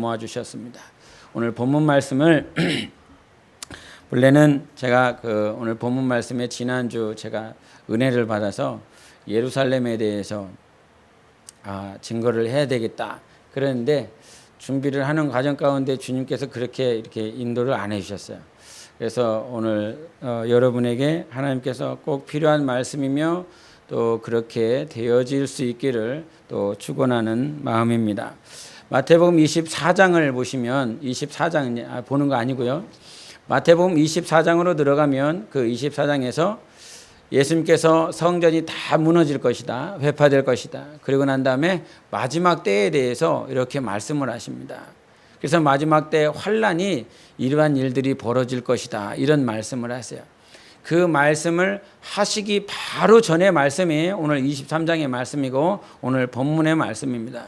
모아주셨습니다. 오늘 본문 말씀을 원래는 제가 오늘 본문 말씀에 지난주 제가 은혜를 받아서 예루살렘에 대해서 증거를 해야 되겠다 그랬는데 준비를 하는 과정 가운데 주님께서 그렇게 이렇게 인도를 안 해주셨어요. 그래서 오늘 여러분에게 하나님께서 꼭 필요한 말씀이며 또 그렇게 되어질 수 있기를 또 축원하는 마음입니다. 마태복음 24장을 보시면 24장 보는 거 아니고요. 마태복음 24장으로 들어가면 그 24장에서 예수님께서 성전이 다 무너질 것이다. 회파될 것이다. 그리고 난 다음에 마지막 때에 대해서 이렇게 말씀을 하십니다. 그래서 마지막 때 환란이 이러한 일들이 벌어질 것이다. 이런 말씀을 하세요. 그 말씀을 하시기 바로 전의 말씀이 오늘 23장의 말씀이고 오늘 본문의 말씀입니다.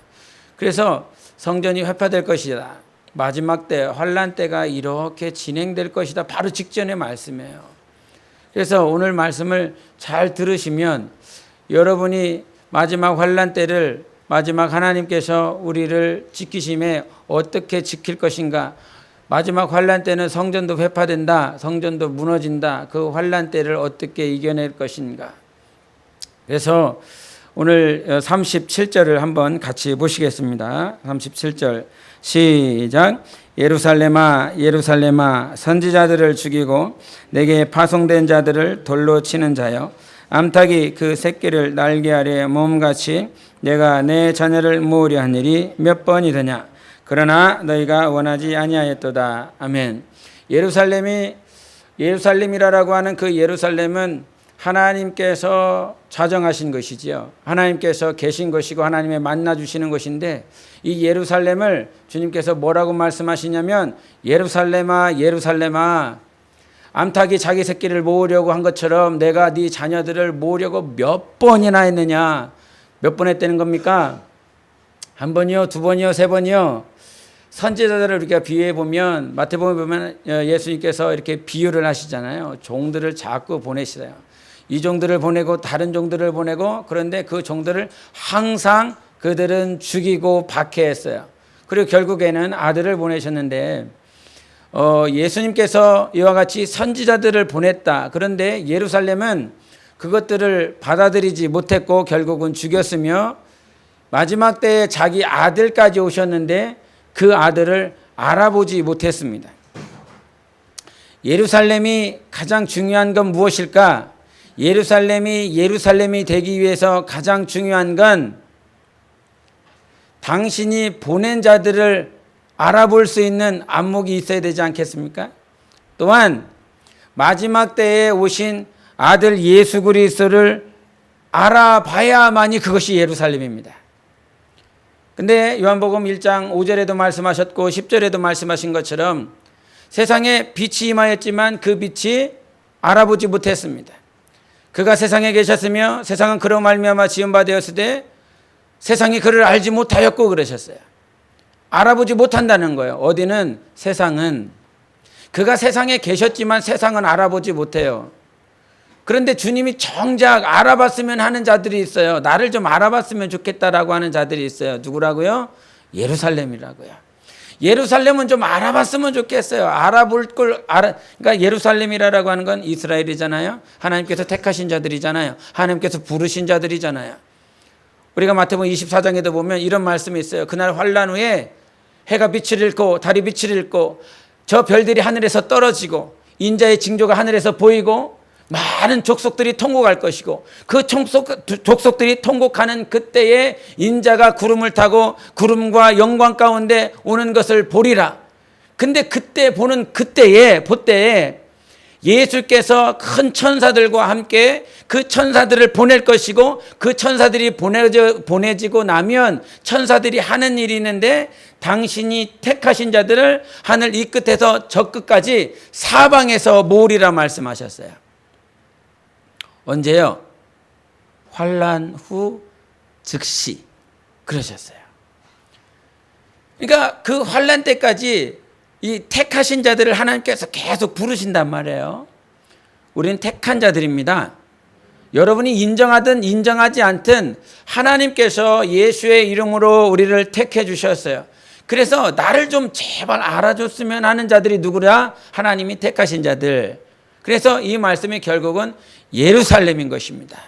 그래서 성전이 회파될 것이다. 마지막 때 환란 때가 이렇게 진행될 것이다. 바로 직전의 말씀이에요. 그래서 오늘 말씀을 잘 들으시면 여러분이 마지막 환란 때를 마지막 하나님께서 우리를 지키심에 어떻게 지킬 것인가. 마지막 환란 때는 성전도 회파된다. 성전도 무너진다. 그 환란 때를 어떻게 이겨낼 것인가. 그래서 오늘 37절을 한번 같이 보시겠습니다. 37절 시작. 예루살렘아 예루살렘아 선지자들을 죽이고 내게 파송된 자들을 돌로 치는 자여 암탉이 그 새끼를 날개 아래 몸같이 내가 내 자녀를 모으려 한 일이 몇 번이더냐. 그러나 너희가 원하지 아니하였도다. 아멘. 예루살렘이라고 하는 그 예루살렘은 하나님께서 자정하신 것이지요. 하나님께서 계신 것이고 하나님의 만나주시는 것인데 이 예루살렘을 주님께서 뭐라고 말씀하시냐면 예루살렘아 예루살렘아 암탉이 자기 새끼를 모으려고 한 것처럼 내가 네 자녀들을 모으려고 몇 번이나 했느냐. 몇 번 했다는 겁니까? 한 번이요, 두 번이요, 세 번이요. 선지자들을 우리가 비유해 보면 마태복음에 보면 예수님께서 이렇게 비유를 하시잖아요. 종들을 자꾸 보내시어요. 이 종들을 보내고 다른 종들을 보내고 그런데 그 종들을 항상 그들은 죽이고 박해했어요. 그리고 결국에는 아들을 보내셨는데 예수님께서 이와 같이 선지자들을 보냈다. 그런데 예루살렘은 그것들을 받아들이지 못했고 결국은 죽였으며 마지막 때에 자기 아들까지 오셨는데 그 아들을 알아보지 못했습니다. 예루살렘이 가장 중요한 건 무엇일까? 예루살렘이 되기 위해서 가장 중요한 건 당신이 보낸 자들을 알아볼 수 있는 안목이 있어야 되지 않겠습니까? 또한 마지막 때에 오신 아들 예수 그리스도를 알아봐야만이 그것이 예루살렘입니다. 근데 요한복음 1장 5절에도 말씀하셨고 10절에도 말씀하신 것처럼 세상에 빛이 임하였지만 그 빛이 알아보지 못했습니다. 그가 세상에 계셨으며 세상은 그로 말미암아 지은 바 되었으되 세상이 그를 알지 못하였고 그러셨어요. 알아보지 못한다는 거예요. 어디는 세상은 그가 세상에 계셨지만 세상은 알아보지 못해요. 그런데 주님이 정작 알아봤으면 하는 자들이 있어요. 나를 좀 알아봤으면 좋겠다라고 하는 자들이 있어요. 누구라고요? 예루살렘이라고요. 예루살렘은 좀 알아봤으면 좋겠어요. 그러니까 예루살렘이라고 하는 건 이스라엘이잖아요. 하나님께서 택하신 자들이잖아요. 하나님께서 부르신 자들이잖아요. 우리가 마태복음 24장에도 보면 이런 말씀이 있어요. 그날 환란 후에 해가 빛을 잃고 달이 빛을 잃고 저 별들이 하늘에서 떨어지고 인자의 징조가 하늘에서 보이고 많은 족속들이 통곡할 것이고 그 족속들이 통곡하는 그때에 인자가 구름을 타고 구름과 영광 가운데 오는 것을 보리라. 근데 그때 보는 그때에 예수께서 큰 천사들과 함께 그 천사들을 보낼 것이고 그 천사들이 보내지고 나면 천사들이 하는 일이 있는데 당신이 택하신 자들을 하늘 이 끝에서 저 끝까지 사방에서 모으리라 말씀하셨어요. 언제요? 환란 후 즉시 그러셨어요. 그러니까 그 환란 때까지 이 택하신 자들을 하나님께서 계속 부르신단 말이에요. 우리는 택한 자들입니다. 여러분이 인정하든 인정하지 않든 하나님께서 예수의 이름으로 우리를 택해 주셨어요. 그래서 나를 좀 제발 알아줬으면 하는 자들이 누구라? 하나님이 택하신 자들. 그래서 이 말씀이 결국은 예루살렘인 것입니다.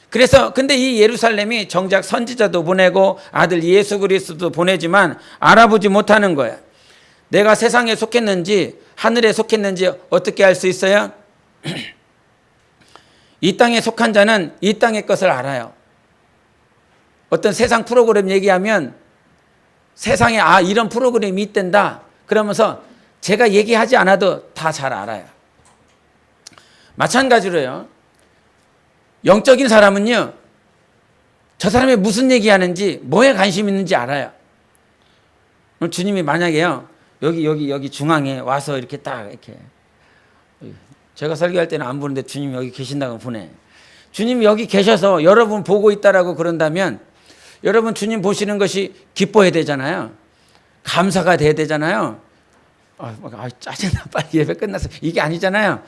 그래서 근데 이 예루살렘이 정작 선지자도 보내고 아들 예수 그리스도도 보내지만 알아보지 못하는 거야. 내가 세상에 속했는지 하늘에 속했는지 어떻게 알 수 있어요? 이 땅에 속한 자는 이 땅의 것을 알아요. 어떤 세상 프로그램 얘기하면 세상에 이런 프로그램이 있단다 그러면서 제가 얘기하지 않아도 다 잘 알아요. 마찬가지로요. 영적인 사람은요. 저 사람이 무슨 얘기하는지 뭐에 관심 있는지 알아요. 주님이 만약에요. 여기 중앙에 와서 이렇게 딱 이렇게 제가 설교할 때는 안 보는데 주님이 여기 계신다고 보내. 주님이 여기 계셔서 여러분 보고 있다라고 그런다면 여러분 주님 보시는 것이 기뻐야 되잖아요. 감사가 돼야 되잖아요. 짜증나 빨리 예배 끝났어. 이게 아니잖아요.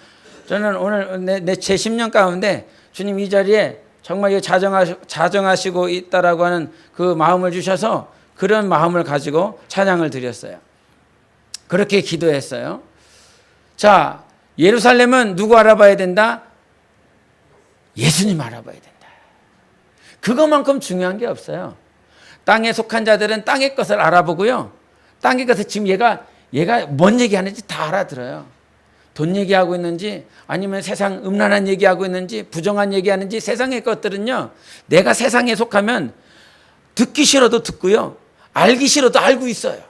저는 오늘 제 10년 가운데 주님 이 자리에 정말 자정하시고 있다라고 하는 그 마음을 주셔서 그런 마음을 가지고 찬양을 드렸어요. 그렇게 기도했어요. 자, 예루살렘은 누구 알아봐야 된다? 예수님 알아봐야 된다. 그것만큼 중요한 게 없어요. 땅에 속한 자들은 땅의 것을 알아보고요. 땅의 것을 지금 얘가 뭔 얘기하는지 다 알아들어요. 돈 얘기하고 있는지 아니면 세상 음란한 얘기하고 있는지 부정한 얘기하는지 세상의 것들은요. 내가 세상에 속하면 듣기 싫어도 듣고요. 알기 싫어도 알고 있어요.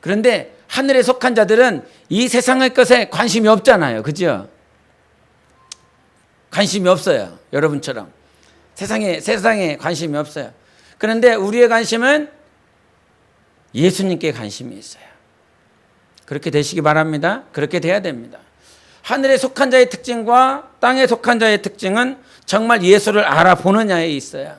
그런데 하늘에 속한 자들은 이 세상의 것에 관심이 없잖아요. 그죠? 관심이 없어요. 여러분처럼. 세상에 관심이 없어요. 그런데 우리의 관심은 예수님께 관심이 있어요. 그렇게 되시기 바랍니다. 그렇게 돼야 됩니다. 하늘에 속한 자의 특징과 땅에 속한 자의 특징은 정말 예수를 알아보느냐에 있어요.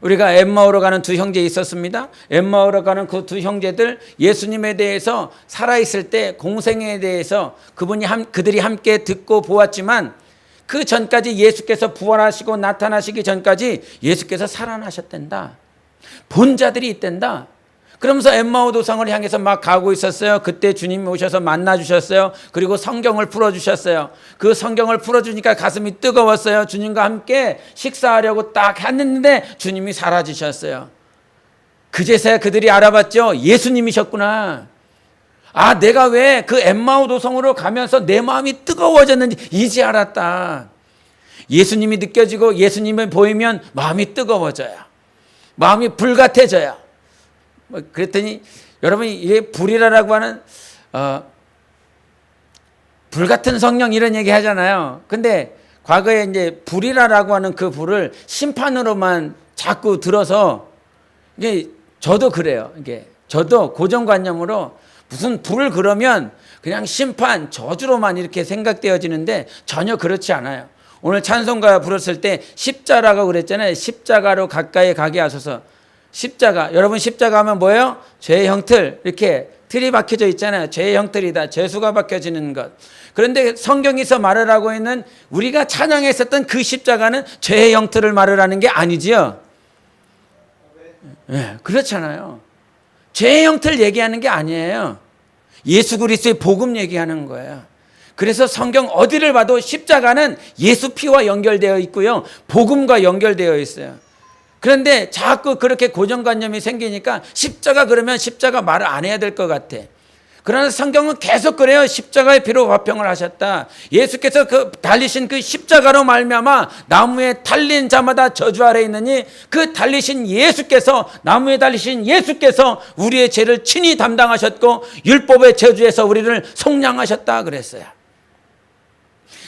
우리가 엠마오로 가는 두 형제 있었습니다. 엠마오로 가는 그 두 형제들 예수님에 대해서 살아있을 때 공생에 대해서 그들이 함께 듣고 보았지만 그 전까지 예수께서 부활하시고 나타나시기 전까지 예수께서 살아나셨단다. 본 자들이 있단다. 그러면서 엠마오 도성을 향해서 막 가고 있었어요. 그때 주님이 오셔서 만나주셨어요. 그리고 성경을 풀어주셨어요. 그 성경을 풀어주니까 가슴이 뜨거웠어요. 주님과 함께 식사하려고 딱 했는데 주님이 사라지셨어요. 그제서야 그들이 알아봤죠. 예수님이셨구나. 내가 왜 그 엠마오 도성으로 가면서 내 마음이 뜨거워졌는지 이제 알았다. 예수님이 느껴지고 예수님을 보이면 마음이 뜨거워져요. 마음이 불같아져요. 그랬더니 여러분이 이게 불이라고 하는 불같은 성령 이런 얘기 하잖아요. 근데 과거에 이제 불이라고 하는 그 불을 심판으로만 자꾸 들어서 이게 저도 그래요. 이게 저도 고정관념으로 무슨 불을 그러면 그냥 심판 저주로만 이렇게 생각되어지는데 전혀 그렇지 않아요. 오늘 찬송가 부르실 때 십자가라고 그랬잖아요. 십자가로 가까이 가게 하소서. 십자가, 여러분 십자가 하면 뭐예요? 죄의 형틀, 이렇게 틀이 박혀져 있잖아요. 죄의 형틀이다. 죄수가 박혀지는 것. 그런데 성경에서 말을 하고 있는 우리가 찬양했었던 그 십자가는 죄의 형틀을 말을 하는 게 아니지요. 네, 그렇잖아요. 죄의 형틀 얘기하는 게 아니에요. 예수 그리스도의 복음 얘기하는 거예요. 그래서 성경 어디를 봐도 십자가는 예수 피와 연결되어 있고요. 복음과 연결되어 있어요. 그런데 자꾸 그렇게 고정관념이 생기니까 십자가 그러면 십자가 말을 안 해야 될 것 같아. 그러나 성경은 계속 그래요. 십자가의 피로 화평을 하셨다. 예수께서 그 달리신 그 십자가로 말미암아 나무에 달린 자마다 저주 아래 있느니 그 달리신 예수께서 나무에 달리신 예수께서 우리의 죄를 친히 담당하셨고 율법의 저주에서 우리를 속량하셨다 그랬어요.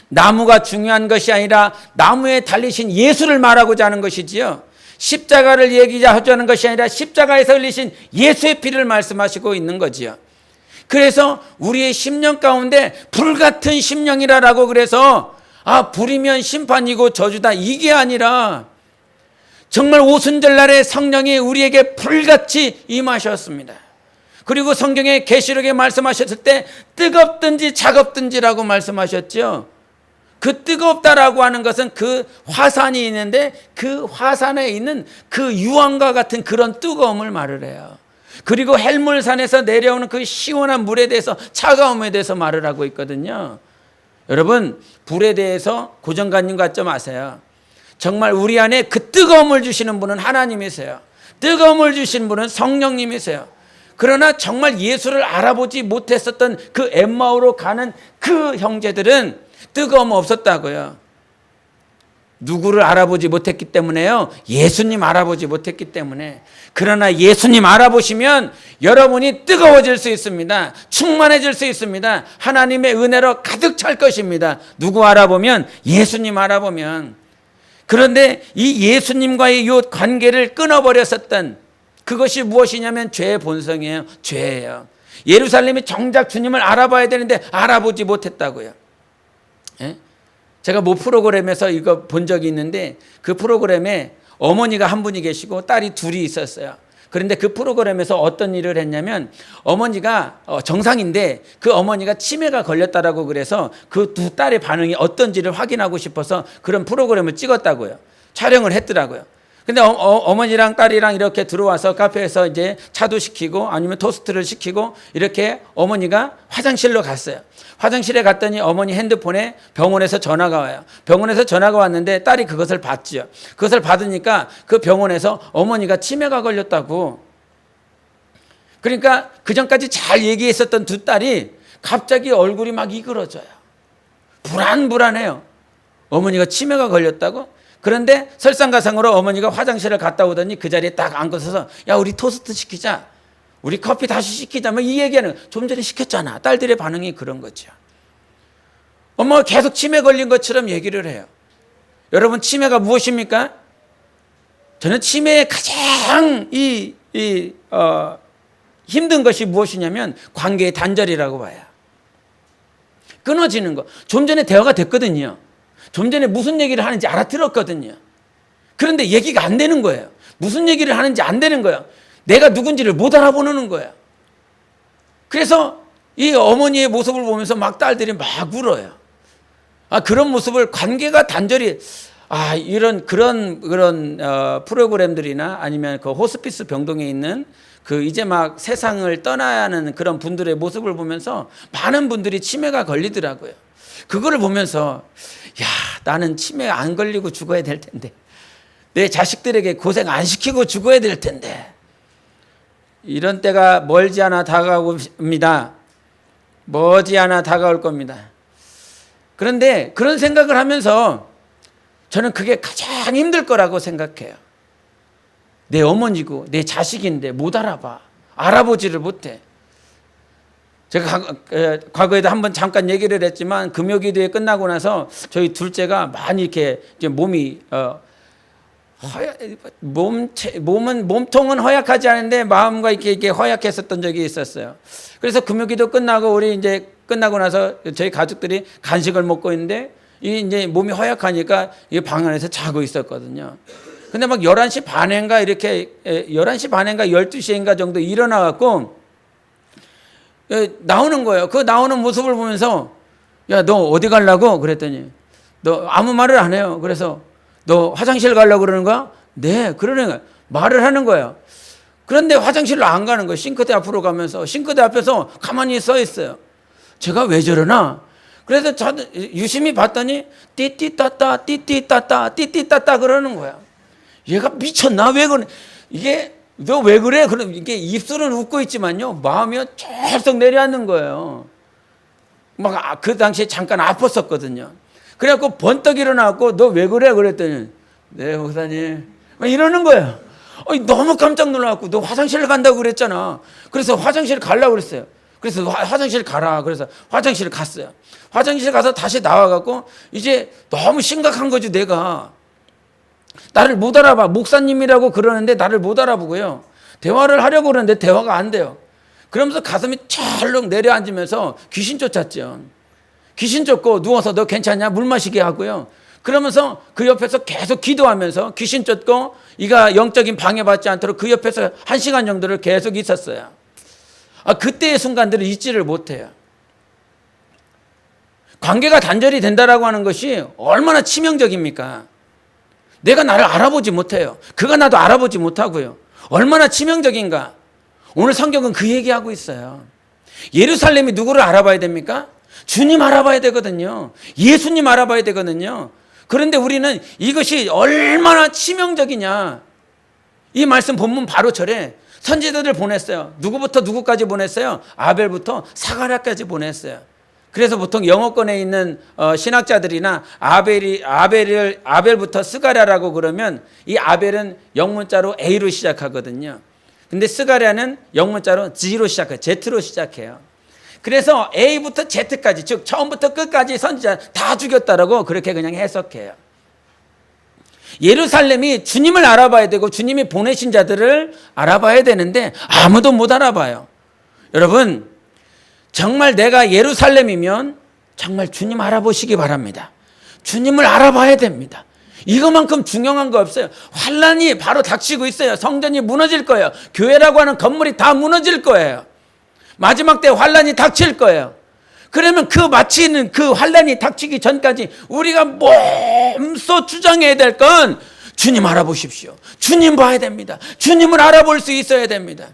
나무가 중요한 것이 아니라 나무에 달리신 예수를 말하고자 하는 것이지요. 십자가를 얘기하자는 것이 아니라 십자가에서 흘리신 예수의 피를 말씀하시고 있는 거지요. 그래서 우리의 심령 가운데 불같은 심령이라고 그래서 불이면 심판이고 저주다 이게 아니라 정말 오순절날에 성령이 우리에게 불같이 임하셨습니다. 그리고 성경의 계시록에 말씀하셨을 때 뜨겁든지 차갑든지라고 말씀하셨죠. 그 뜨겁다라고 하는 것은 그 화산이 있는데 그 화산에 있는 그 유황과 같은 그런 뜨거움을 말을 해요. 그리고 헬물산에서 내려오는 그 시원한 물에 대해서, 차가움에 대해서 말을 하고 있거든요. 여러분, 불에 대해서 고정관념 갖지 마세요. 정말 우리 안에 그 뜨거움을 주시는 분은 하나님이세요. 뜨거움을 주시는 분은 성령님이세요. 그러나 정말 예수를 알아보지 못했었던 그 엠마오로 가는 그 형제들은 뜨거움 없었다고요. 누구를 알아보지 못했기 때문에요? 예수님 알아보지 못했기 때문에. 그러나 예수님 알아보시면 여러분이 뜨거워질 수 있습니다. 충만해질 수 있습니다. 하나님의 은혜로 가득 찰 것입니다. 누구 알아보면? 예수님 알아보면. 그런데 이 예수님과의 이 관계를 끊어버렸었던 그것이 무엇이냐면 죄의 본성이에요. 죄예요. 예루살렘이 정작 주님을 알아봐야 되는데 알아보지 못했다고요. 예? 제가 모 프로그램에서 이거 본 적이 있는데 그 프로그램에 어머니가 한 분이 계시고 딸이 둘이 있었어요. 그런데 그 프로그램에서 어떤 일을 했냐면 어머니가 정상인데 그 어머니가 치매가 걸렸다라고 그래서 그 두 딸의 반응이 어떤지를 확인하고 싶어서 그런 프로그램을 찍었다고요. 촬영을 했더라고요. 근데 어머니랑 딸이랑 이렇게 들어와서 카페에서 이제 차도 시키고 아니면 토스트를 시키고 이렇게 어머니가 화장실로 갔어요. 화장실에 갔더니 어머니 핸드폰에 병원에서 전화가 와요. 병원에서 전화가 왔는데 딸이 그것을 받죠. 그것을 받으니까 그 병원에서 어머니가 치매가 걸렸다고. 그러니까 그전까지 잘 얘기했었던 두 딸이 갑자기 얼굴이 막 이그러져요. 불안해요. 어머니가 치매가 걸렸다고? 그런데 설상가상으로 어머니가 화장실을 갔다 오더니 그 자리에 딱 앉고서서 야, 우리 토스트 시키자. 우리 커피 다시 시키자. 뭐 이 얘기는 좀 전에 시켰잖아. 딸들의 반응이 그런 거죠. 엄마가 계속 치매 걸린 것처럼 얘기를 해요. 여러분, 치매가 무엇입니까? 저는 치매의 가장 힘든 것이 무엇이냐면 관계의 단절이라고 봐요. 끊어지는 거. 좀 전에 대화가 됐거든요. 좀 전에 무슨 얘기를 하는지 알아들었거든요. 그런데 얘기가 안 되는 거예요. 무슨 얘기를 하는지 안 되는 거예요. 내가 누군지를 못 알아보는 거예요. 그래서 이 어머니의 모습을 보면서 막 딸들이 막 울어요. 그런 모습을 관계가 단절이 그런 프로그램들이나 아니면 그 호스피스 병동에 있는 그 이제 막 세상을 떠나야 하는 그런 분들의 모습을 보면서 많은 분들이 치매가 걸리더라고요. 그거를 보면서 야, 나는 치매 안 걸리고 죽어야 될 텐데, 내 자식들에게 고생 안 시키고 죽어야 될 텐데, 이런 때가 멀지 않아 다가옵니다. 머지않아 다가올 겁니다. 그런데 그런 생각을 하면서 저는 그게 가장 힘들 거라고 생각해요. 내 어머니고 내 자식인데 못 알아봐. 알아보지를 못해. 제가 과거에도 한번 잠깐 얘기를 했지만 금요기도회 끝나고 나서 저희 둘째가 많이 이렇게 이제 몸이 몸통은 허약하지 않은데 마음과 이렇게 허약했었던 적이 있었어요. 그래서 금요기도 끝나고 우리 이제 끝나고 나서 저희 가족들이 간식을 먹고 있는데 이 이제 몸이 허약하니까 이 방 안에서 자고 있었거든요. 근데 막 11시 반인가 이렇게 11시 반인가 12시인가 정도 일어나 갖고 나오는 거예요. 그 나오는 모습을 보면서 야, 너 어디 가려고? 그랬더니 너 아무 말을 안 해요. 그래서 너 화장실 가려고 그러는 거야? 네, 그러는 거야. 말을 하는 거예요. 그런데 화장실로 안 가는 거예요. 싱크대 앞으로 가면서 싱크대 앞에서 가만히 서 있어요. 제가 왜 저러나? 그래서 저도 유심히 봤더니 띠띠따따 띠띠따따 띠띠따따 그러는 거야. 얘가 미쳤나? 왜 그래? 이게 너 왜 그래? 그럼 이게 입술은 웃고 있지만요, 마음이 쩔썩 내려앉는 거예요. 막 그 당시에 잠깐 아팠었거든요. 그래갖고 번떡 일어나갖고 너 왜 그래? 그랬더니 네, 목사님. 막 이러는 거예요. 너무 깜짝 놀라갖고 너 화장실 간다고 그랬잖아. 그래서 화장실 가려고 그랬어요. 그래서 화장실 가라. 그래서 화장실 갔어요. 화장실 가서 다시 나와갖고 이제 너무 심각한 거지, 내가. 나를 못 알아봐. 목사님이라고 그러는데 나를 못 알아보고요. 대화를 하려고 그러는데 대화가 안 돼요. 그러면서 가슴이 철렁 내려앉으면서 귀신 쫓았죠. 귀신 쫓고 누워서 너 괜찮냐? 물 마시게 하고요. 그러면서 그 옆에서 계속 기도하면서 귀신 쫓고 이가 영적인 방해받지 않도록 그 옆에서 1시간 정도를 계속 있었어요. 그때의 순간들을 잊지를 못해요. 관계가 단절이 된다라고 하는 것이 얼마나 치명적입니까? 내가 나를 알아보지 못해요. 그가 나도 알아보지 못하고요. 얼마나 치명적인가. 오늘 성경은 그 얘기하고 있어요. 예루살렘이 누구를 알아봐야 됩니까? 주님 알아봐야 되거든요. 예수님 알아봐야 되거든요. 그런데 우리는 이것이 얼마나 치명적이냐. 이 말씀 본문 바로 절에 선지자들을 보냈어요. 누구부터 누구까지 보냈어요? 아벨부터 사가랴까지 보냈어요. 그래서 보통 영어권에 있는 신학자들이나 아벨부터 스가랴라고 그러면 이 아벨은 영문자로 A로 시작하거든요. 근데 스가랴는 영문자로 G로 시작해요. Z로 시작해요. 그래서 A부터 Z까지, 즉 처음부터 끝까지 선지자 다 죽였다라고 그렇게 그냥 해석해요. 예루살렘이 주님을 알아봐야 되고 주님이 보내신 자들을 알아봐야 되는데 아무도 못 알아봐요. 여러분, 정말 내가 예루살렘이면 정말 주님 알아보시기 바랍니다. 주님을 알아봐야 됩니다. 이것만큼 중요한 거 없어요. 환란이 바로 닥치고 있어요. 성전이 무너질 거예요. 교회라고 하는 건물이 다 무너질 거예요. 마지막 때 환란이 닥칠 거예요. 그러면 마치는 그 환란이 닥치기 전까지 우리가 몸소 주장해야 될 건 주님 알아보십시오. 주님 봐야 됩니다. 주님을 알아볼 수 있어야 됩니다.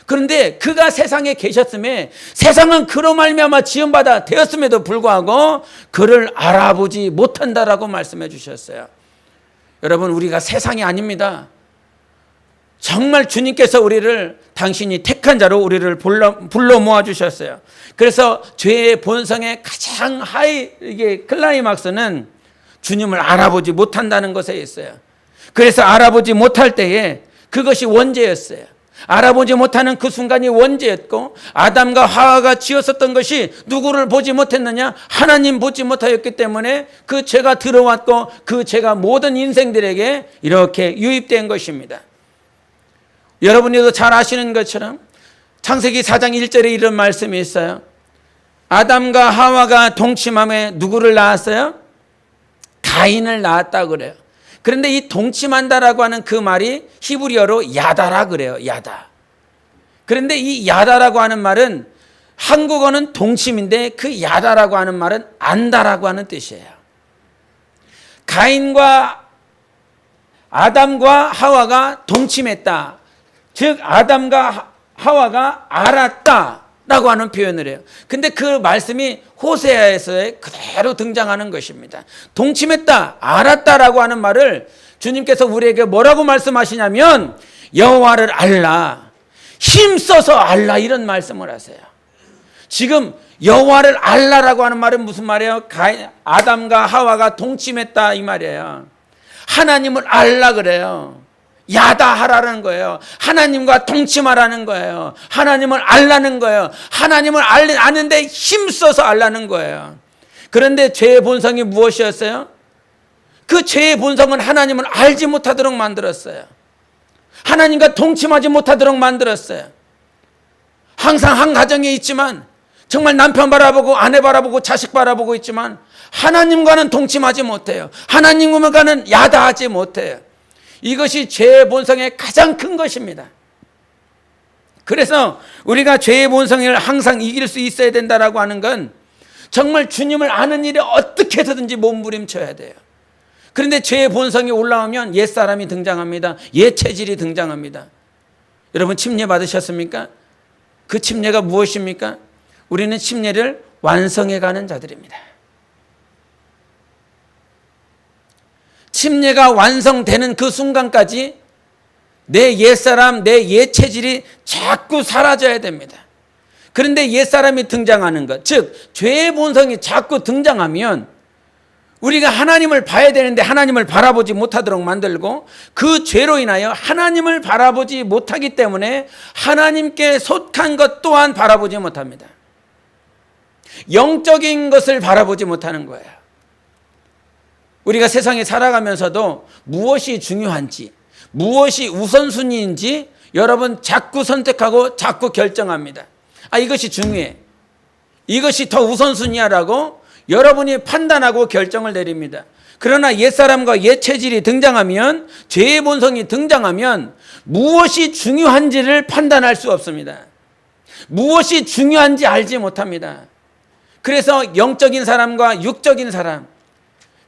그런데 그가 세상에 계셨음에 세상은 그로 말미암아 지음받아 되었음에도 불구하고 그를 알아보지 못한다라고 말씀해 주셨어요. 여러분, 우리가 세상이 아닙니다. 정말 주님께서 우리를 당신이 택한 자로 우리를 불러 모아 주셨어요. 그래서 죄의 본성의 가장 이게 클라이막스는 주님을 알아보지 못한다는 것에 있어요. 그래서 알아보지 못할 때에 그것이 원죄였어요. 알아보지 못하는 그 순간이 원죄였고, 아담과 하와가 지었었던 것이 누구를 보지 못했느냐? 하나님 보지 못하였기 때문에 그 죄가 들어왔고 그 죄가 모든 인생들에게 이렇게 유입된 것입니다. 여러분들도 잘 아시는 것처럼 창세기 4장 1절에 이런 말씀이 있어요. 아담과 하와가 동침함에 누구를 낳았어요? 가인을 낳았다 그래요. 그런데 이 동침한다라고 하는 그 말이 히브리어로 야다라 그래요. 야다. 그런데 이 야다라고 하는 말은 한국어는 동침인데 그 야다라고 하는 말은 안다라고 하는 뜻이에요. 아담과 하와가 동침했다. 즉 아담과 하와가 알았다라고 하는 표현을 해요. 근데 그 말씀이 호세아에서 그대로 등장하는 것입니다. 동침했다, 알았다라고 하는 말을 주님께서 우리에게 뭐라고 말씀하시냐면 여호와를 알라, 힘써서 알라, 이런 말씀을 하세요. 지금 여호와를 알라라고 하는 말은 무슨 말이에요? 아담과 하와가 동침했다 이 말이에요. 하나님을 알라 그래요. 야다하라는 거예요. 하나님과 동침하라는 거예요. 하나님을 알라는 거예요. 하나님을 아는데 힘써서 알라는 거예요. 그런데 죄의 본성이 무엇이었어요? 그 죄의 본성은 하나님을 알지 못하도록 만들었어요. 하나님과 동침하지 못하도록 만들었어요. 항상 한 가정에 있지만, 정말 남편 바라보고 아내 바라보고 자식 바라보고 있지만 하나님과는 동침하지 못해요. 하나님과는 야다하지 못해요. 이것이 죄의 본성의 가장 큰 것입니다. 그래서 우리가 죄의 본성을 항상 이길 수 있어야 된다라고 하는 건 정말 주님을 아는 일에 어떻게 해서든지 몸부림쳐야 돼요. 그런데 죄의 본성이 올라오면 옛사람이 등장합니다. 옛 체질이 등장합니다. 여러분, 침례 받으셨습니까? 그 침례가 무엇입니까? 우리는 침례를 완성해가는 자들입니다. 침례가 완성되는 그 순간까지 내 옛사람, 내 옛 체질이 자꾸 사라져야 됩니다. 그런데 옛사람이 등장하는 것, 즉 죄의 본성이 자꾸 등장하면 우리가 하나님을 봐야 되는데 하나님을 바라보지 못하도록 만들고, 그 죄로 인하여 하나님을 바라보지 못하기 때문에 하나님께 속한 것 또한 바라보지 못합니다. 영적인 것을 바라보지 못하는 거예요. 우리가 세상에 살아가면서도 무엇이 중요한지, 무엇이 우선순위인지 여러분 자꾸 선택하고 자꾸 결정합니다. 이것이 중요해, 이것이 더 우선순위야라고 여러분이 판단하고 결정을 내립니다. 그러나 옛사람과 옛 체질이 등장하면, 죄의 본성이 등장하면 무엇이 중요한지를 판단할 수 없습니다. 무엇이 중요한지 알지 못합니다. 그래서 영적인 사람과 육적인 사람,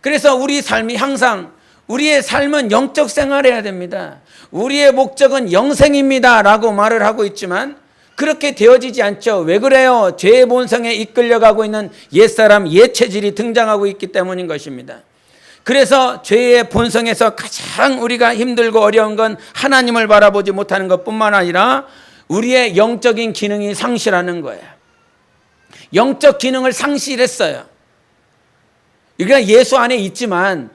그래서 우리 삶이 항상 우리의 삶은 영적 생활해야 됩니다. 우리의 목적은 영생입니다 라고 말을 하고 있지만 그렇게 되어지지 않죠. 왜 그래요? 죄의 본성에 이끌려가고 있는 옛사람, 옛체질이 등장하고 있기 때문인 것입니다. 그래서 죄의 본성에서 가장 우리가 힘들고 어려운 건 하나님을 바라보지 못하는 것뿐만 아니라 우리의 영적인 기능이 상실하는 거예요. 영적 기능을 상실했어요. 우리가 예수 안에 있지만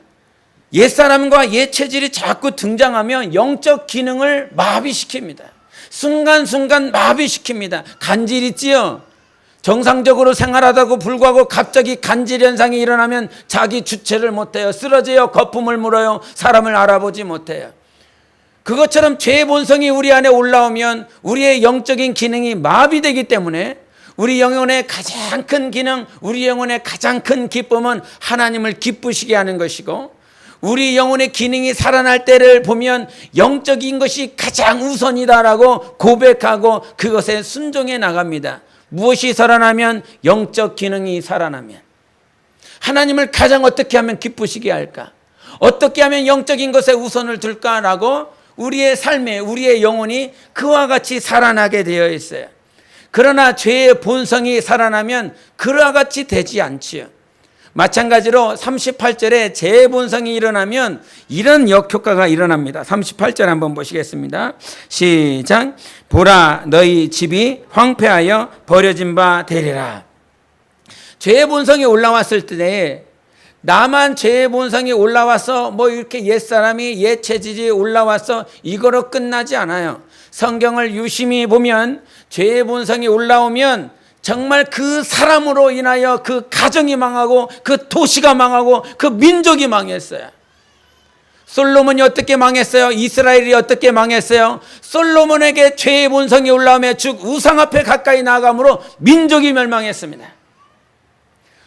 옛사람과 옛체질이 자꾸 등장하면 영적 기능을 마비시킵니다. 순간순간 마비시킵니다. 간질있지요. 정상적으로 생활하다고 불구하고 갑자기 간질 현상이 일어나면 자기 주체를 못해요. 쓰러져요. 거품을 물어요. 사람을 알아보지 못해요. 그것처럼 죄의 본성이 우리 안에 올라오면 우리의 영적인 기능이 마비되기 때문에 우리 영혼의 가장 큰 기능, 우리 영혼의 가장 큰 기쁨은 하나님을 기쁘시게 하는 것이고, 우리 영혼의 기능이 살아날 때를 보면 영적인 것이 가장 우선이다라고 고백하고 그것에 순종해 나갑니다. 무엇이 살아나면? 영적 기능이 살아나면. 하나님을 가장 어떻게 하면 기쁘시게 할까? 어떻게 하면 영적인 것에 우선을 둘까라고 우리의 삶에 우리의 영혼이 그와 같이 살아나게 되어 있어요. 그러나 죄의 본성이 살아나면 그와 같이 되지 않지요. 마찬가지로 38절에 죄의 본성이 일어나면 이런 역효과가 일어납니다. 38절 한번 보시겠습니다. 시작. 보라, 너희 집이 황폐하여 버려진 바 되리라. 죄의 본성이 올라왔을 때 나만 죄의 본성이 올라와서 뭐 이렇게 옛사람이 옛체질이 올라와서 이거로 끝나지 않아요. 성경을 유심히 보면 죄의 본성이 올라오면 정말 그 사람으로 인하여 그 가정이 망하고 그 도시가 망하고 그 민족이 망했어요. 솔로몬이 어떻게 망했어요? 이스라엘이 어떻게 망했어요? 솔로몬에게 죄의 본성이 올라오며 즉 우상 앞에 가까이 나아감으로 민족이 멸망했습니다.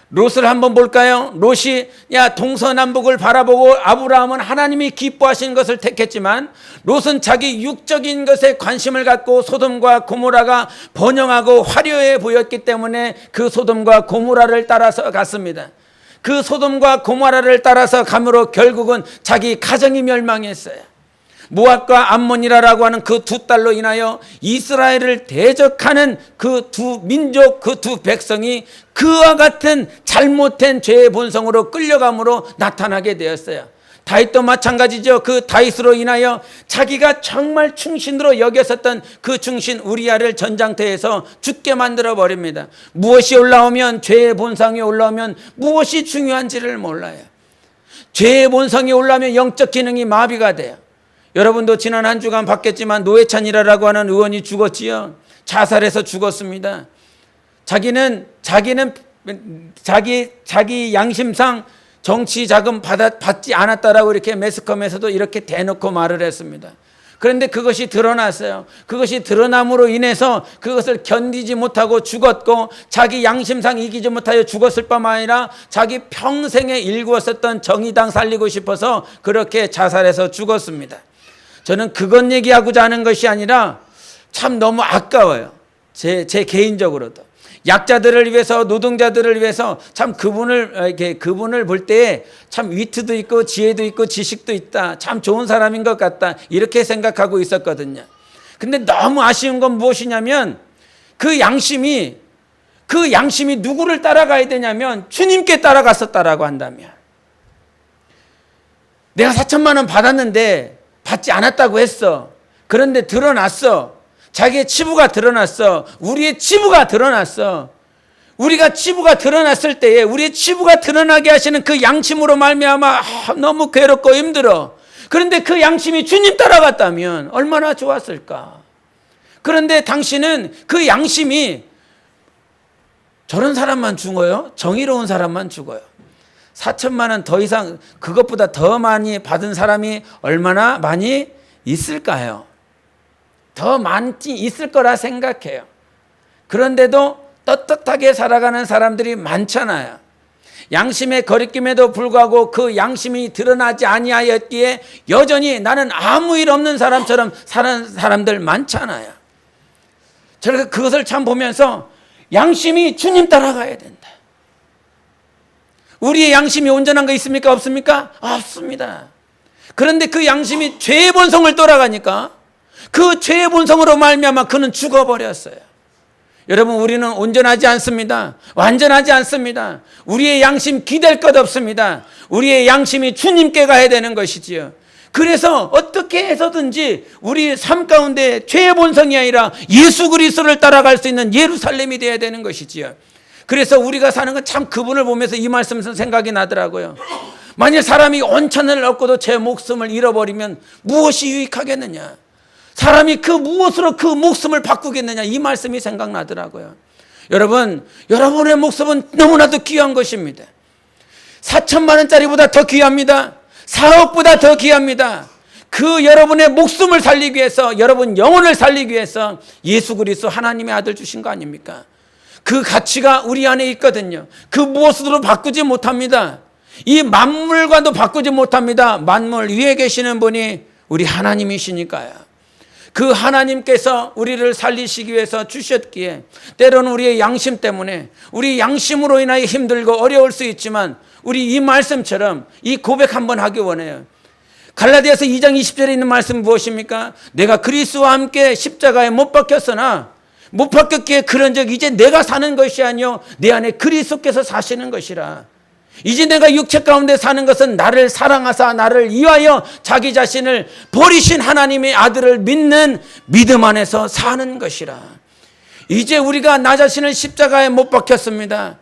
롯을 한번 볼까요? 롯이 동서남북을 바라보고 아브라함은 하나님이 기뻐하시는 것을 택했지만 롯은 자기 육적인 것에 관심을 갖고 소돔과 고모라가 번영하고 화려해 보였기 때문에 그 소돔과 고모라를 따라서 갔습니다. 그 소돔과 고모라를 따라서 감으로 결국은 자기 가정이 멸망했어요. 모압과 암몬이라고 하는 그 두 딸로 인하여 이스라엘을 대적하는 그 두 민족, 그 두 백성이 그와 같은 잘못된 죄의 본성으로 끌려감으로 나타나게 되었어요. 다윗도 마찬가지죠. 그 다윗으로 인하여 자기가 정말 충신으로 여겼었던 그 충신 우리아를 전장터에서 죽게 만들어 버립니다. 무엇이 올라오면, 죄의 본성이 올라오면 무엇이 중요한지를 몰라요. 죄의 본성이 올라오면 영적 기능이 마비가 돼요. 여러분도 지난 한 주간 봤겠지만 노회찬이라고 하는 의원이 죽었지요. 자살해서 죽었습니다. 자기는 자기 양심상 정치 자금 받지 않았다라고 이렇게 매스컴에서도 이렇게 대놓고 말을 했습니다. 그런데 그것이 드러났어요. 그것이 드러남으로 인해서 그것을 견디지 못하고 죽었고 자기 양심상 이기지 못하여 죽었을 뿐만 아니라 자기 평생에 일구었었던 정의당 살리고 싶어서 그렇게 자살해서 죽었습니다. 저는 그것 얘기하고자 하는 것이 아니라 참 너무 아까워요. 제 개인적으로도. 약자들을 위해서, 노동자들을 위해서 참 그분을 볼 때 참 위트도 있고 지혜도 있고 지식도 있다. 참 좋은 사람인 것 같다. 이렇게 생각하고 있었거든요. 근데 너무 아쉬운 건 무엇이냐면 그 양심이 누구를 따라가야 되냐면 주님께 따라갔었다라고 한다면. 내가 4천만 원 받았는데 받지 않았다고 했어. 그런데 드러났어. 자기의 치부가 드러났어. 우리의 치부가 드러났어. 우리가 치부가 드러났을 때에 우리의 치부가 드러나게 하시는 그 양심으로 말미암아 너무 괴롭고 힘들어. 그런데 그 양심이 주님 따라갔다면 얼마나 좋았을까. 그런데 당신은 그 양심이 저런 사람만 죽어요? 정의로운 사람만 죽어요. 4천만 원 더 이상 그것보다 더 많이 받은 사람이 얼마나 많이 있을까요? 더 많지 있을 거라 생각해요. 그런데도 떳떳하게 살아가는 사람들이 많잖아요. 양심의 거리낌에도 불구하고 그 양심이 드러나지 아니하였기에 여전히 나는 아무 일 없는 사람처럼 사는 사람들 많잖아요. 저는 그것을 참 보면서 양심이 주님 따라가야 된다. 우리의 양심이 온전한 거 있습니까? 없습니까? 없습니다. 그런데 그 양심이 죄의 본성을 따라가니까 그 죄의 본성으로 말미암아 그는 죽어버렸어요. 여러분, 우리는 온전하지 않습니다. 완전하지 않습니다. 우리의 양심 기댈 것 없습니다. 우리의 양심이 주님께 가야 되는 것이지요. 그래서 어떻게 해서든지 우리 삶 가운데 죄의 본성이 아니라 예수 그리스도를 따라갈 수 있는 예루살렘이 되어야 되는 것이지요. 그래서 우리가 사는 건 참 그분을 보면서 이 말씀 생각이 나더라고요. 만일 사람이 온천을 얻고도 제 목숨을 잃어버리면 무엇이 유익하겠느냐? 사람이 그 무엇으로 그 목숨을 바꾸겠느냐? 이 말씀이 생각나더라고요. 여러분, 여러분의 목숨은 너무나도 귀한 것입니다. 4천만 원짜리보다 더 귀합니다. 4억보다 더 귀합니다. 그 여러분의 목숨을 살리기 위해서, 여러분 영혼을 살리기 위해서 예수 그리스도 하나님의 아들 주신 거 아닙니까? 그 가치가 우리 안에 있거든요. 그 무엇으로 바꾸지 못합니다. 이 만물과도 바꾸지 못합니다. 만물 위에 계시는 분이 우리 하나님이시니까요. 그 하나님께서 우리를 살리시기 위해서 주셨기에 때로는 우리의 양심 때문에, 우리 양심으로 인하여 힘들고 어려울 수 있지만 우리 이 말씀처럼 이 고백 한번 하기 원해요. 갈라디아서 2장 20절에 있는 말씀 무엇입니까? 내가 그리스도와 함께 십자가에 못 박혔으나 못 박혔기에 그런즉 이제 내가 사는 것이 아니요 내 안에 그리스도께서 사시는 것이라. 이제 내가 육체 가운데 사는 것은 나를 사랑하사 나를 위하여 자기 자신을 버리신 하나님의 아들을 믿는 믿음 안에서 사는 것이라. 이제 우리가 나 자신을 십자가에 못 박혔습니다.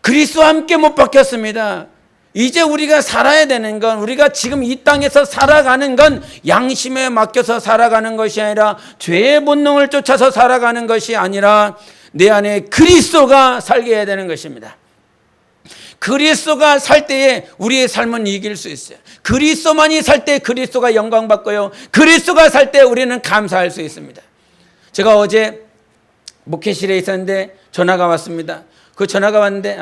그리스도와 함께 못 박혔습니다. 이제 우리가 살아야 되는 건, 우리가 지금 이 땅에서 살아가는 건 양심에 맡겨서 살아가는 것이 아니라 죄의 본능을 쫓아서 살아가는 것이 아니라 내 안에 그리스도가 살게 해야 되는 것입니다. 그리스도가 살 때에 우리의 삶은 이길 수 있어요. 그리스도만이 살 때 그리스도가 영광받고요. 그리스도가 살 때 우리는 감사할 수 있습니다. 제가 어제 목회실에 있었는데 전화가 왔습니다. 그 전화가 왔는데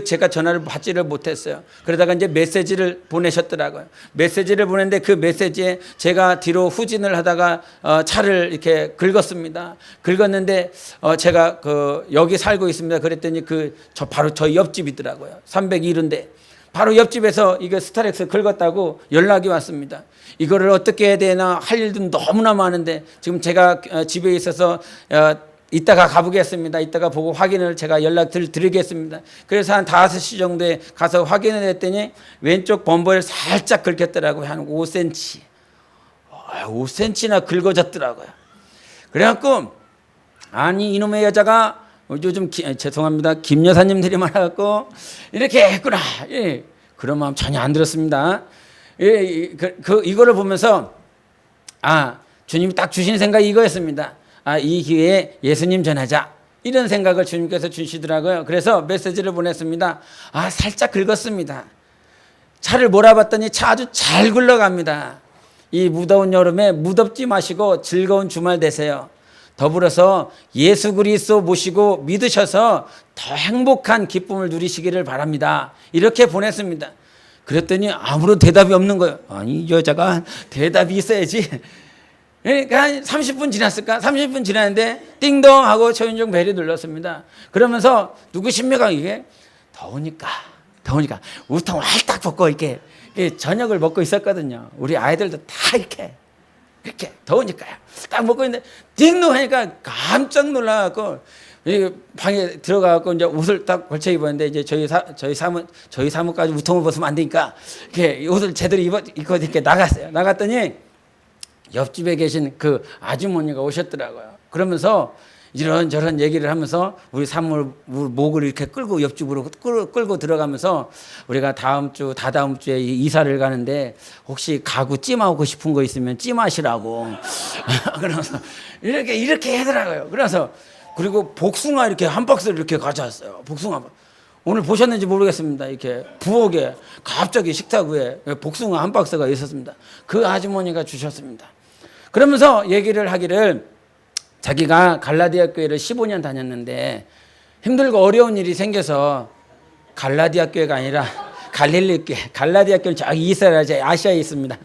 제가 전화를 받지를 못했어요. 그러다가 이제 메시지를 보내셨더라고요. 메시지를 보냈는데 그 메시지에 제가 뒤로 후진을 하다가 차를 이렇게 긁었습니다. 긁었는데 제가 여기 살고 있습니다. 그랬더니 바로 저 옆집이더라고요. 301호인데 바로 옆집에서 이거 스타렉스 긁었다고 연락이 왔습니다. 이거를 어떻게 해야 되나 할 일도 너무나 많은데 지금 제가 집에 있어서 이따가 가보겠습니다. 이따가 보고 확인을 제가 연락드리겠습니다. 그래서 한 5시 정도에 가서 확인을 했더니 왼쪽 범버를 살짝 긁혔더라고요. 한 5cm. 5cm나 긁어졌더라고요. 그래갖고 아니 이놈의 여자가 요즘 죄송합니다. 김 여사님들이 말해갖고 이렇게 했구나. 예. 그런 마음 전혀 안 들었습니다. 예. 이거를 보면서 주님이 딱 주신 생각이 이거였습니다. 이 기회에 예수님 전하자. 이런 생각을 주님께서 주시더라고요. 그래서 메시지를 보냈습니다. 살짝 긁었습니다. 차를 몰아봤더니 차 아주 잘 굴러갑니다. 이 무더운 여름에 무덥지 마시고 즐거운 주말 되세요. 더불어서 예수 그리스도 모시고 믿으셔서 더 행복한 기쁨을 누리시기를 바랍니다. 이렇게 보냈습니다. 그랬더니 아무런 대답이 없는 거예요. 아니 이 여자가 대답이 있어야지. 그러니까 한 30분 지났을까? 30분 지났는데 띵동 하고 초인종 벨이 눌렀습니다. 그러면서 누구십니까 이게? 더우니까 우통 활딱 벗고 이렇게 저녁을 먹고 있었거든요. 우리 아이들도 다 이렇게 더우니까요. 딱 먹고 있는데 띵동 하니까 깜짝 놀라갖고 방에 들어가갖고 이제 옷을 딱 걸쳐 입었는데 이제 저희 사무까지 우통을 벗으면 안 되니까 이렇게 옷을 제대로 입고 이렇게 나갔어요. 나갔더니 옆집에 계신 그 아주머니가 오셨더라고요. 그러면서 이런저런 얘기를 하면서 우리 사물 목을 이렇게 끌고 옆집으로 끌고 들어가면서 우리가 다다음 주에 이사를 가는데 혹시 가구 찜하고 싶은 거 있으면 찜하시라고. 그러면서 이렇게 하더라고요. 그리고 복숭아 이렇게 한 박스를 이렇게 가져왔어요. 복숭아. 오늘 보셨는지 모르겠습니다. 이렇게 부엌에 갑자기 식탁 위에 복숭아 한 박스가 있었습니다. 그 아주머니가 주셨습니다. 그러면서 얘기를 하기를 자기가 갈라디아 교회를 15년 다녔는데 힘들고 어려운 일이 생겨서 갈라디아 교회가 아니라 갈릴리 교회, 갈라디아 교회는 저기 이스라엘 아시아에 있습니다.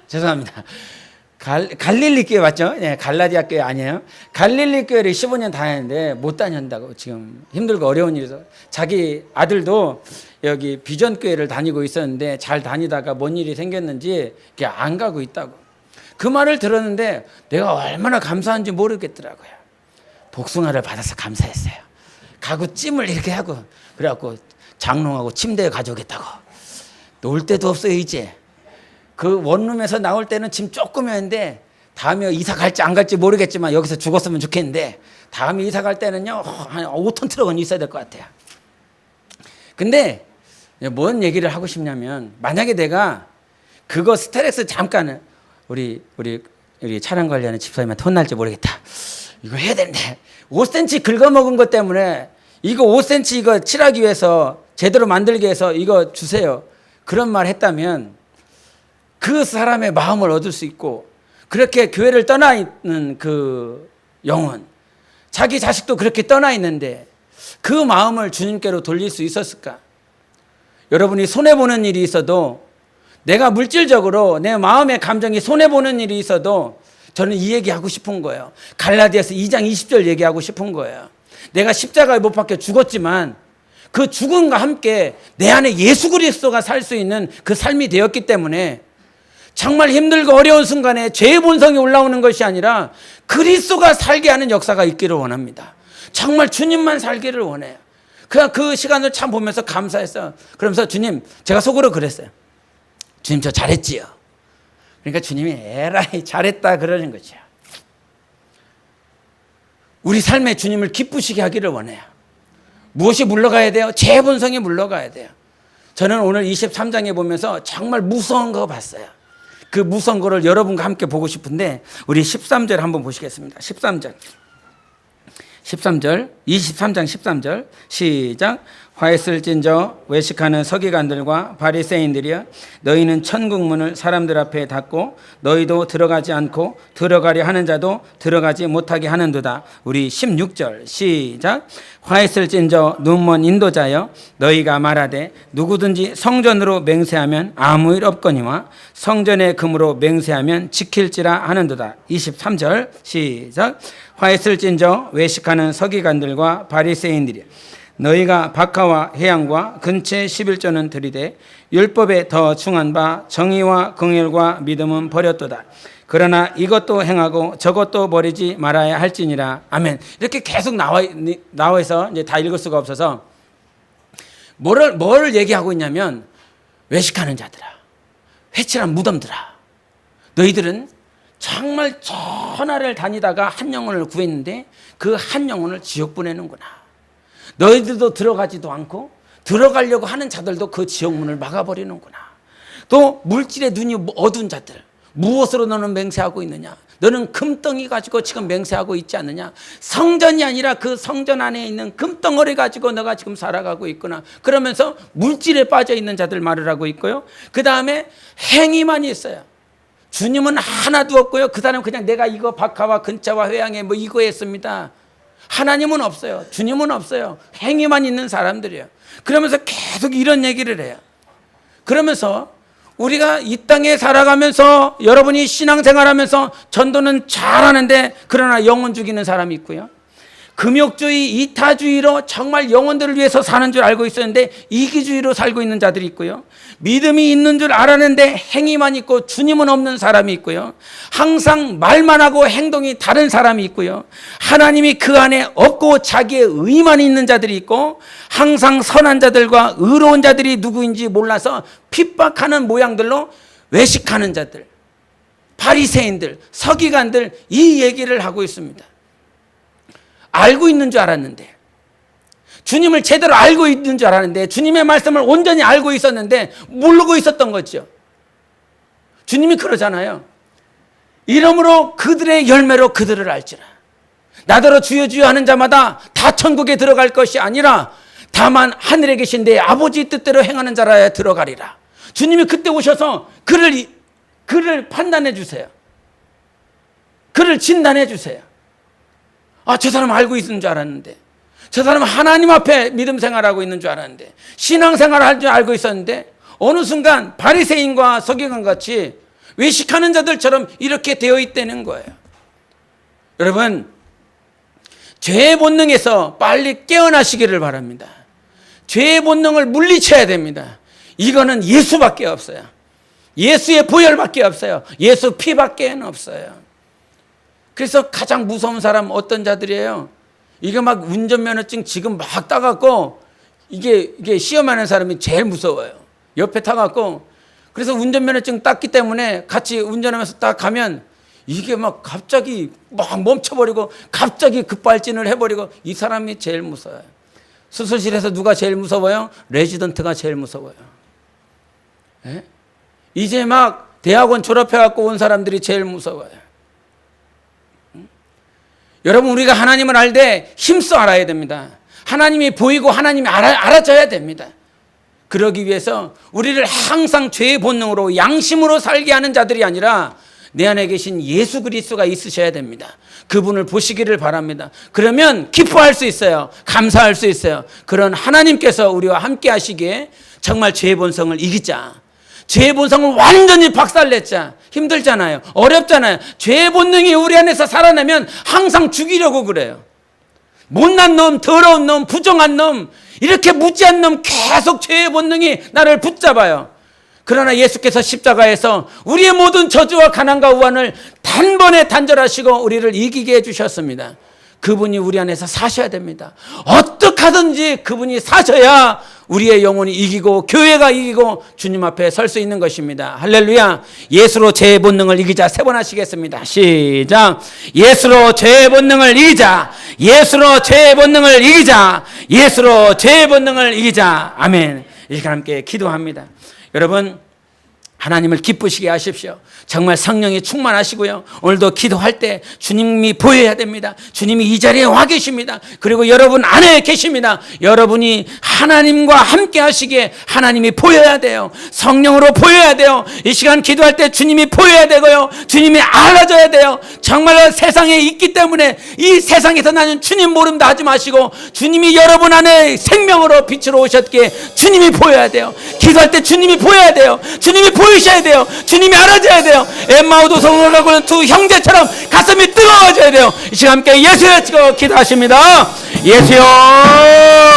죄송합니다. 갈릴리 교회 맞죠? 네, 갈라디아 교회 아니에요. 갈릴리 교회를 15년 다녔는데 못 다닌다고 지금 힘들고 어려운 일이서 자기 아들도 여기 비전 교회를 다니고 있었는데 잘 다니다가 뭔 일이 생겼는지 안 가고 있다고. 그 말을 들었는데 내가 얼마나 감사한지 모르겠더라고요. 복숭아를 받아서 감사했어요. 가구 찜을 이렇게 하고 그래갖고 장롱하고 침대에 가져오겠다고. 놀 데도 없어요 이제. 그 원룸에서 나올 때는 짐 조금이었는데 다음에 이사 갈지 안 갈지 모르겠지만 여기서 죽었으면 좋겠는데 다음에 이사 갈 때는요 한 5톤 트럭은 있어야 될 것 같아요. 근데 뭔 얘기를 하고 싶냐면 만약에 내가 그거 스트레스 잠깐 우리 차량 관리하는 집사님한테 혼날지 모르겠다. 이거 해야 되는데 5cm 긁어먹은 것 때문에 이거 5cm 이거 칠하기 위해서 제대로 만들기 위해서 이거 주세요. 그런 말 했다면 그 사람의 마음을 얻을 수 있고 그렇게 교회를 떠나 있는 그 영혼 자기 자식도 그렇게 떠나 있는데 그 마음을 주님께로 돌릴 수 있었을까? 여러분이 손해보는 일이 있어도 내가 물질적으로 내 마음의 감정이 손해보는 일이 있어도 저는 이 얘기하고 싶은 거예요. 갈라디아서 2장 20절 얘기하고 싶은 거예요. 내가 십자가에 못 박혀 죽었지만 그 죽음과 함께 내 안에 예수 그리스도가 살 수 있는 그 삶이 되었기 때문에 정말 힘들고 어려운 순간에 죄의 본성이 올라오는 것이 아니라 그리스도가 살게 하는 역사가 있기를 원합니다. 정말 주님만 살기를 원해요. 그냥 그 시간을 참 보면서 감사했어요. 그러면서 주님, 제가 속으로 그랬어요. 주님 저 잘했지요. 그러니까 주님이 에라이 잘했다 그러는 거죠. 우리 삶에 주님을 기쁘시게 하기를 원해요. 무엇이 물러가야 돼요? 죄의 본성이 물러가야 돼요. 저는 오늘 23장에 보면서 정말 무서운 거 봤어요. 그 무서운 거를 여러분과 함께 보고 싶은데 우리 13절 한번 보시겠습니다. 13절 23장 13절 시작. 화했을진저 외식하는 서기관들과 바리새인들이여 너희는 천국문을 사람들 앞에 닫고 너희도 들어가지 않고 들어가려 하는 자도 들어가지 못하게 하는도다. 우리 16절 시작. 화했을진저 눈먼 인도자여 너희가 말하되 누구든지 성전으로 맹세하면 아무 일 없거니와 성전의 금으로 맹세하면 지킬지라 하는도다. 23절 시작. 화했을진저 외식하는 서기관들과 바리새인들이여 너희가 박하와 해양과 근체 11조는 들이되 율법에 더 중한 바 정의와 긍휼과 믿음은 버렸도다. 그러나 이것도 행하고 저것도 버리지 말아야 할지니라. 아멘. 이렇게 계속 나와서 이제 다 읽을 수가 없어서 뭐를 얘기하고 있냐면 외식하는 자들아, 회칠한 무덤들아, 너희들은 정말 천하를 다니다가 한 영혼을 구했는데 그 한 영혼을 지옥 보내는구나. 너희들도 들어가지도 않고 들어가려고 하는 자들도 그 지옥문을 막아버리는구나. 또 물질의 눈이 어두운 자들, 무엇으로 너는 맹세하고 있느냐? 너는 금덩이 가지고 지금 맹세하고 있지 않느냐? 성전이 아니라 그 성전 안에 있는 금덩어리 가지고 너가 지금 살아가고 있구나. 그러면서 물질에 빠져 있는 자들 말을 하고 있고요. 그 다음에 행위만 있어요. 주님은 하나도 없고요. 그 사람은 그냥 내가 이거 박하와 근차와 회양에 뭐 이거 했습니다. 하나님은 없어요. 주님은 없어요. 행위만 있는 사람들이에요. 그러면서 계속 이런 얘기를 해요. 그러면서 우리가 이 땅에 살아가면서 여러분이 신앙생활하면서 전도는 잘하는데 그러나 영혼 죽이는 사람이 있고요. 금욕주의, 이타주의로 정말 영혼들을 위해서 사는 줄 알고 있었는데 이기주의로 살고 있는 자들이 있고요. 믿음이 있는 줄 알았는데 행위만 있고 주님은 없는 사람이 있고요. 항상 말만 하고 행동이 다른 사람이 있고요. 하나님이 그 안에 없고 자기의 의만 있는 자들이 있고 항상 선한 자들과 의로운 자들이 누구인지 몰라서 핍박하는 모양들로 외식하는 자들, 바리새인들, 서기관들 이 얘기를 하고 있습니다. 알고 있는 줄 알았는데 주님을 제대로 알고 있는 줄 알았는데 주님의 말씀을 온전히 알고 있었는데 모르고 있었던 거죠. 주님이 그러잖아요. 이러므로 그들의 열매로 그들을 알지라. 나더러 주여 주여 하는 자마다 다 천국에 들어갈 것이 아니라 다만 하늘에 계신 내 아버지 뜻대로 행하는 자라야 들어가리라. 주님이 그때 오셔서 그를 판단해 주세요. 그를 진단해 주세요. 아, 저 사람 알고 있는 줄 알았는데, 저 사람은 하나님 앞에 믿음 생활하고 있는 줄 알았는데, 신앙 생활을 할 줄 알고 있었는데 어느 순간 바리새인과 서기관 같이 외식하는 자들처럼 이렇게 되어 있다는 거예요. 여러분, 죄의 본능에서 빨리 깨어나시기를 바랍니다. 죄의 본능을 물리쳐야 됩니다. 이거는 예수밖에 없어요. 예수의 보혈밖에 없어요. 예수 피밖에 없어요. 그래서 가장 무서운 사람 어떤 자들이에요? 이게 막 운전면허증 지금 막 따갖고 이게 시험하는 사람이 제일 무서워요. 옆에 타갖고, 그래서 운전면허증 땄기 때문에 같이 운전하면서 딱 가면 이게 막 갑자기 막 멈춰버리고 갑자기 급발진을 해버리고, 이 사람이 제일 무서워요. 수술실에서 누가 제일 무서워요? 레지던트가 제일 무서워요. 예? 이제 막 대학원 졸업해갖고 온 사람들이 제일 무서워요. 여러분, 우리가 하나님을 알 때 힘써 알아야 됩니다. 하나님이 보이고 하나님이 알아져야 됩니다. 그러기 위해서 우리를 항상 죄의 본능으로 양심으로 살게 하는 자들이 아니라 내 안에 계신 예수 그리스도가 있으셔야 됩니다. 그분을 보시기를 바랍니다. 그러면 기뻐할 수 있어요. 감사할 수 있어요. 그런 하나님께서 우리와 함께 하시기에 정말 죄의 본성을 이기자, 죄의 본성을 완전히 박살냈자. 힘들잖아요. 어렵잖아요. 죄의 본능이 우리 안에서 살아나면 항상 죽이려고 그래요. 못난 놈, 더러운 놈, 부정한 놈, 이렇게 무지한 놈, 계속 죄의 본능이 나를 붙잡아요. 그러나 예수께서 십자가에서 우리의 모든 저주와 가난과 우환을 단번에 단절하시고 우리를 이기게 해주셨습니다. 그분이 우리 안에서 사셔야 됩니다. 어떻게 하든지 그분이 사셔야 우리의 영혼이 이기고 교회가 이기고 주님 앞에 설 수 있는 것입니다. 할렐루야. 예수로 죄의 본능을 이기자. 3번 하시겠습니다. 시작. 예수로 죄의 본능을 이기자. 예수로 죄의 본능을 이기자. 예수로 죄의 본능을 이기자. 아멘. 이 시간 함께 기도합니다. 여러분, 하나님을 기쁘시게 하십시오. 정말 성령이 충만하시고요. 오늘도 기도할 때 주님이 보여야 됩니다. 주님이 이 자리에 와 계십니다. 그리고 여러분 안에 계십니다. 여러분이 하나님과 함께 하시기에 하나님이 보여야 돼요. 성령으로 보여야 돼요. 이 시간 기도할 때 주님이 보여야 되고요. 주님이 알아져야 돼요. 정말 세상에 있기 때문에 이 세상에서 나는 주님 모른다 하지 마시고 주님이 여러분 안에 생명으로 빛으로 오셨기에 주님이 보여야 돼요. 기도할 때 주님이 보여야 돼요. 주님이 보이셔야 돼요. 주님이 알아져야 돼요. 엠마오도 성로라고는 두 형제처럼 가슴이 뜨거워져야 돼요. 이 시간 함께 예수여 치고 기도하십니다. 예수여.